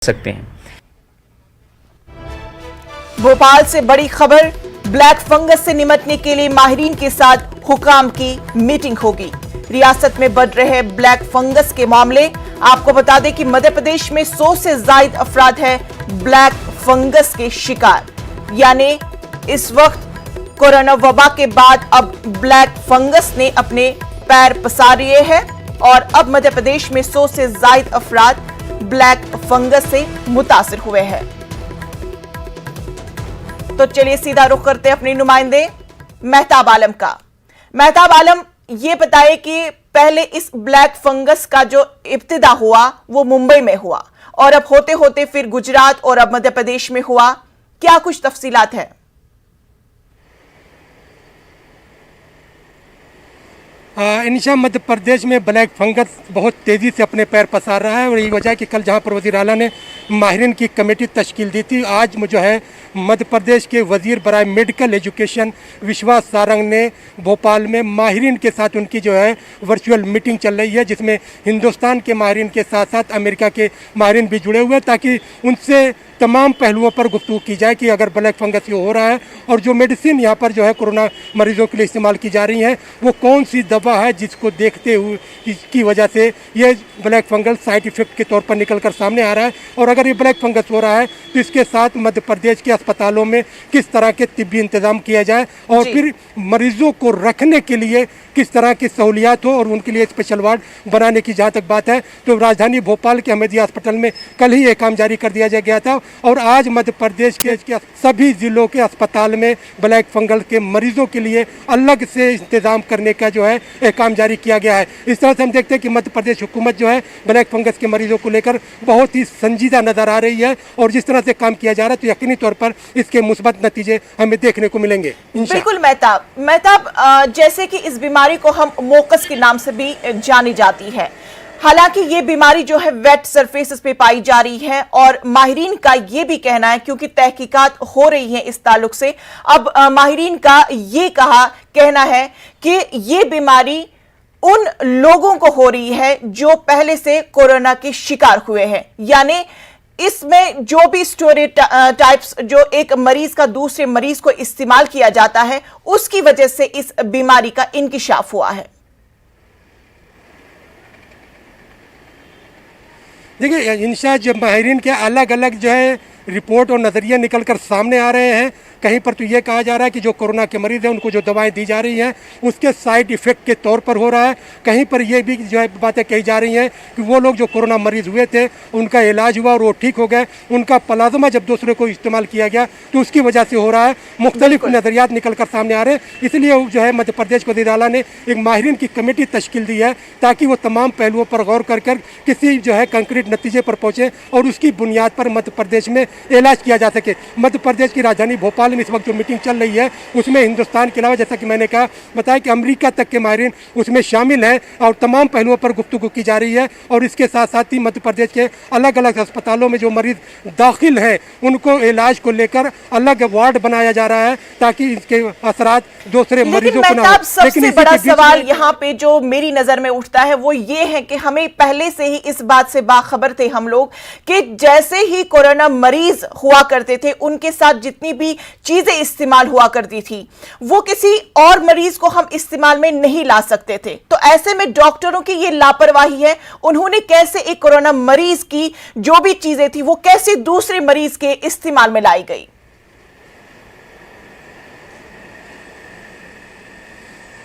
सकते हैं। भोपाल से बड़ी खबर, ब्लैक फंगस से निपटने के लिए माहिरीन के साथ हुकाम की मीटिंग होगी। रियासत में बढ़ रहे ब्लैक फंगस के मामले। आपको बता दें कि मध्य प्रदेश में 100 से ज्यादा अफराद हैं ब्लैक फंगस के शिकार। यानी इस वक्त कोरोना वबा के बाद अब ब्लैक फंगस ने अपने पैर पसारे हैं और अब मध्य प्रदेश में 100 से ज्यादा अफराद ब्लैक फंगस से मुतासिर हुए हैं। तो चलिए सीधा रुख करते हैं अपने नुमाइंदे मेहताब आलम का। मेहताब आलम, ये बताइए कि पहले इस ब्लैक फंगस का जो इब्तिदा हुआ वो मुंबई में हुआ और अब होते होते फिर गुजरात और अब मध्य प्रदेश में हुआ, क्या कुछ तफसीलात है? इनिशा मध्य प्रदेश में ब्लैक फंगस बहुत तेज़ी से अपने पैर पसार रहा है और यही वजह है कि कल जहां पर वज़ीर आला ने माहिरीन की कमेटी तश्कील दी थी, आज जो है मध्य प्रदेश के वज़ीर बराए मेडिकल एजुकेशन विश्वास सारंग ने भोपाल में माहिरीन के साथ उनकी जो है वर्चुअल मीटिंग चल रही है, जिसमें हिंदुस्तान के माहिरीन के साथ साथ अमेरिका के माहिरीन भी जुड़े हुए हैं ताकि उनसे तमाम पहलुओं पर गुफ्तगू की जाए कि अगर ब्लैक फंगस ये हो रहा है और जो मेडिसिन यहाँ पर जो है कोरोना मरीजों के लिए इस्तेमाल की जा रही है वो कौन सी दवा है जिसको देखते हुए इसकी वजह से ये ब्लैक फंगस साइड इफेक्ट के तौर पर निकल कर सामने आ रहा है। और अगर ये ब्लैक फंगस हो रहा है तो इसके साथ मध्य प्रदेश के अस्पतालों में किस तरह के तिब्बी इंतजाम किया जाए और फिर मरीजों को रखने के लिए किस तरह की सहूलियात हो और उनके लिए स्पेशल वार्ड बनाने की जहाँ तक बात है तो राजधानी भोपाल के अहमदिया अस्पताल में कल ही एक काम जारी कर दिया गया था और आज मध्य प्रदेश के सभी जिलों के अस्पताल में ब्लैक फंगस के मरीजों के लिए अलग से इंतजाम करने का जो है एक काम जारी किया गया है। इस तरह से हम देखते हैं कि मध्य प्रदेश हुकूमत जो है ब्लैक फंगस के मरीजों को लेकर बहुत ही संजीदा नजर आ रही है और जिस तरह से काम किया जा रहा है तो यकीनी तौर पर इसके मुस्बत नतीजे हमें देखने को मिलेंगे। बिल्कुल मेहताब, जैसे कि इस बीमारी को हम मोकस के नाम से भी जानी जाती है, हालांकि ये बीमारी जो है वेट सरफेसेस पे पाई जा रही है और माहिरीन का ये भी कहना है, क्योंकि तहकीकात हो रही है इस ताल्लुक से, अब माहिरीन का ये कहना है कि ये बीमारी उन लोगों को हो रही है जो पहले से कोरोना के शिकार हुए हैं। यानी इसमें जो भी स्टोरी टाइप्स जो एक मरीज का दूसरे मरीज को इस्तेमाल किया जाता है उसकी वजह से इस बीमारी का इंकिशाफ हुआ है। देखिए इंशा जब माहिरीन के अलग अलग जो है रिपोर्ट और नज़रिए निकल कर सामने आ रहे हैं, कहीं पर तो ये कहा जा रहा है कि जो कोरोना के मरीज़ हैं उनको जो दवाएं दी जा रही हैं उसके साइड इफ़ेक्ट के तौर पर हो रहा है। कहीं पर ये भी जो है बातें कही जा रही हैं कि वो लोग जो कोरोना मरीज़ हुए थे उनका इलाज हुआ और वो ठीक हो गए, उनका प्लाज्मा जब दूसरे को इस्तेमाल किया गया तो उसकी वजह से हो रहा है। मुख्तलिफ नज़रियात निकल कर सामने आ रहे हैं, इसलिए जो है मध्य प्रदेश वज़ीर आला ने एक माहिरीन की कमेटी तश्कील दी है ताकि वो तमाम पहलुओं पर गौर कर किसी जो है कंक्रीट नतीजे पर पहुँचे और उसकी बुनियाद पर मध्य प्रदेश में इलाज किया जा सके। मध्य प्रदेश की राजधानी भोपाल में इस वक्त जो मीटिंग चल रही है उसमें हिंदुस्तान के अलावा जैसा कि मैंने कहा बताया कि अमेरिका तक के माहिरीन उसमें शामिल हैं और तमाम पहलुओं पर गुफ्तगू की जा रही है और इसके साथ साथ ही मध्य प्रदेश के अलग अलग अस्पतालों में जो मरीज दाखिल हैं उनको इलाज को लेकर अलग वार्ड बनाया जा रहा है ताकि इसके असरात दूसरे मरीजों को ना हो। सबसे बड़ा सवाल यहाँ पे जो मेरी नजर में उठता है वो ये है कि हमें पहले से ही इस बात से बाखबर थे हम लोग कि जैसे ही कोरोना मरीज हुआ करते थे उनके साथ जितनी भी चीजें इस्तेमाल हुआ करती थी वो किसी और मरीज को हम इस्तेमाल में नहीं ला सकते थे। तो ऐसे में डॉक्टरों की ये लापरवाही है, उन्होंने कैसे एक कोरोना मरीज की जो भी चीजें थी वो कैसे दूसरे मरीज के इस्तेमाल में लाई गई।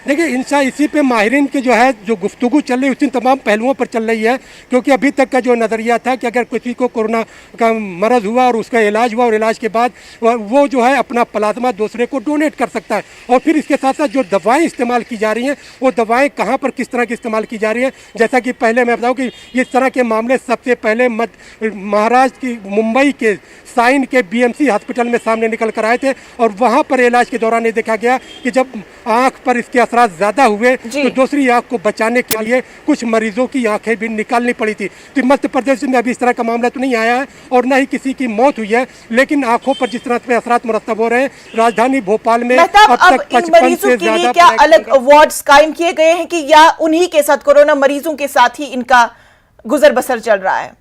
देखिए इंशा इसी पे माहिरीन की जो है जो गुफ्तगू चल रही है उसी तमाम पहलुओं पर चल रही है, क्योंकि अभी तक का जो नज़रिया था कि अगर किसी को कोरोना का मरज़ हुआ और उसका इलाज हुआ और इलाज के बाद वो जो है अपना प्लाज्मा दूसरे को डोनेट कर सकता है और फिर इसके साथ साथ जो दवाएं इस्तेमाल की जा रही हैं वो दवाएं कहाँ पर किस तरह की इस्तेमाल की जा रही है। जैसा कि पहले मैं बताऊँ कि इस तरह के मामले सबसे पहले महाराष्ट्र की मुंबई के साइन के बीएमसी हॉस्पिटल में सामने निकल कर आए थे और वहाँ पर इलाज के दौरान ये देखा गया कि जब आँख पर इसके असरात ज़्यादा हुए तो दूसरी आँख को बचाने के लिए कुछ मरीजों की आंखें भी निकालनी पड़ी थी। तो मध्य प्रदेश में अभी इस तरह का मामला तो नहीं आया है और न ही किसी की मौत हुई है, लेकिन आंखों पर जिस तरह से असरात मुरतब हो रहे हैं राजधानी भोपाल में अब तक 55 से ज्यादा क्या अलग वार्ड्स कायम किए गए हैं कि या उन्हीं के साथ कोरोना मरीजों के साथ ही इनका गुजर बसर चल रहा है?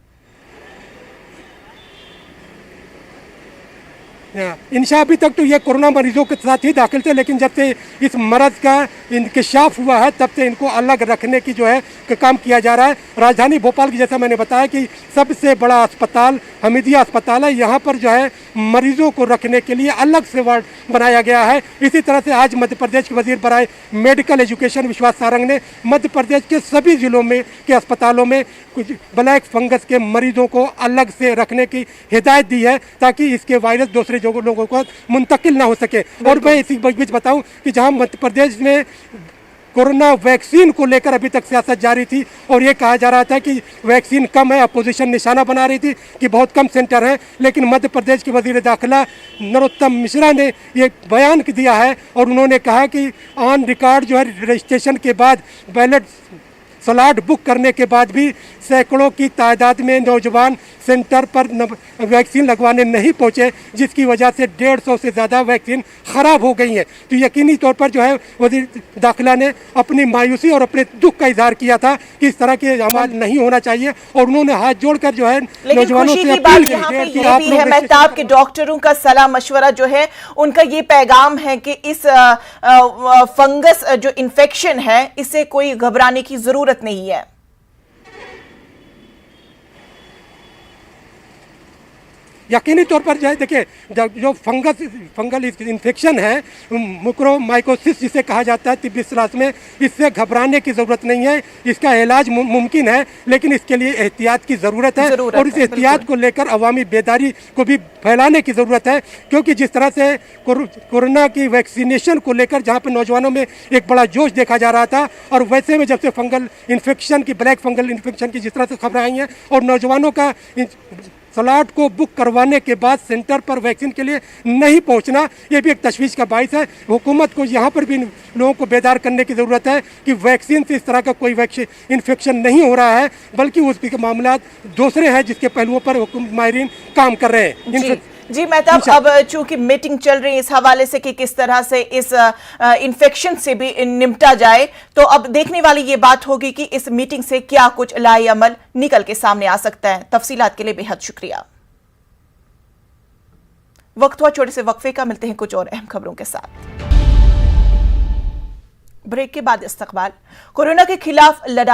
इंशा अभी तक तो ये कोरोना मरीजों के साथ ही दाखिल थे, लेकिन जब से इस मरज़ का इंकशाफ हुआ है तब से इनको अलग रखने की जो है काम किया जा रहा है। राजधानी भोपाल की, जैसा मैंने बताया, कि सबसे बड़ा अस्पताल हमीदिया अस्पताल है। यहाँ पर जो है मरीजों को रखने के लिए अलग से वार्ड बनाया गया है। इसी तरह से आज मध्य प्रदेश के वजीर बराए मेडिकल एजुकेशन विश्वास सारंग ने मध्य प्रदेश के सभी जिलों में के अस्पतालों में कुछ ब्लैक फंगस के मरीजों को अलग से रखने की हिदायत दी है, ताकि इसके वायरस दूसरे लोगों को मुंतकिल ना हो सके। और मैं इसी बीच बताऊं कि जहां मध्य प्रदेश में कोरोना वैक्सीन को लेकर अभी तक सियासत जारी थी और ये कहा जा रहा था कि वैक्सीन कम है, अपोजिशन निशाना बना रही थी कि बहुत कम सेंटर हैं, लेकिन मध्य प्रदेश के वजीर दाखिला नरोत्तम मिश्रा ने ये बयान दिया है और उन्होंने कहा कि ऑन रिकॉर्ड जो है रजिस्ट्रेशन के बाद बैलेट स्लॉट बुक करने के बाद भी सैकड़ों की तादाद में नौजवान सेंटर पर वैक्सीन लगवाने नहीं पहुंचे, जिसकी वजह से 150 से ज़्यादा वैक्सीन ख़राब हो गई हैं। तो यकीनी तौर पर जो है वज़ीर दाखिला ने अपनी मायूसी और अपने दुख का इजहार किया था कि इस तरह के अमाल नहीं होना चाहिए और उन्होंने हाथ जोड़कर जो है नौजवानों से अपील की है। मेहताब के डॉक्टरों का सलाह मशवरा जो है उनका ये पैगाम है कि इस फंगस जो इन्फेक्शन है इससे कोई घबराने की जरूरत नहीं है। यकीनी तौर पर जो है देखिए, जो फंगल इन्फेक्शन है, मुकोरमाइकोसिस जिसे कहा जाता है तिब्बी इस्तिलाह में, इससे घबराने की ज़रूरत नहीं है। इसका इलाज मुमकिन है, लेकिन इसके लिए एहतियात की ज़रूरत है और इस एहतियात को लेकर अवामी बेदारी को भी फैलाने की ज़रूरत है। क्योंकि जिस तरह से कोरोना की वैक्सीनेशन को लेकर जहाँ पर नौजवानों में एक बड़ा जोश देखा जा रहा था, और वैसे में जब से फंगल इन्फेक्शन की, ब्लैक फंगल इन्फेक्शन की जिस तरह से खबरें आई हैं और नौजवानों का स्लॉट को बुक करवाने के बाद सेंटर पर वैक्सीन के लिए नहीं पहुंचना, ये भी एक तशवीश का बाइस है। हुकूमत को यहाँ पर भी लोगों को बेदार करने की ज़रूरत है कि वैक्सीन से इस तरह का कोई इन्फेक्शन नहीं हो रहा है, बल्कि उसके मामला दूसरे हैं जिसके पहलुओं पर माहिरीन काम कर रहे हैं। जी मेहताब, अब चूंकि मीटिंग चल रही है इस हवाले से कि किस तरह से इस इन्फेक्शन से भी निपटा जाए, तो अब देखने वाली ये बात होगी कि इस मीटिंग से क्या कुछ लाए अमल निकल के सामने आ सकता है। तफसीलात के लिए बेहद शुक्रिया। वक्त हुआ छोटे से वक्फे का, मिलते हैं कुछ और अहम खबरों के साथ। ब्रेक के बाद इस्तकबाल। कोरोना के खिलाफ लड़ाई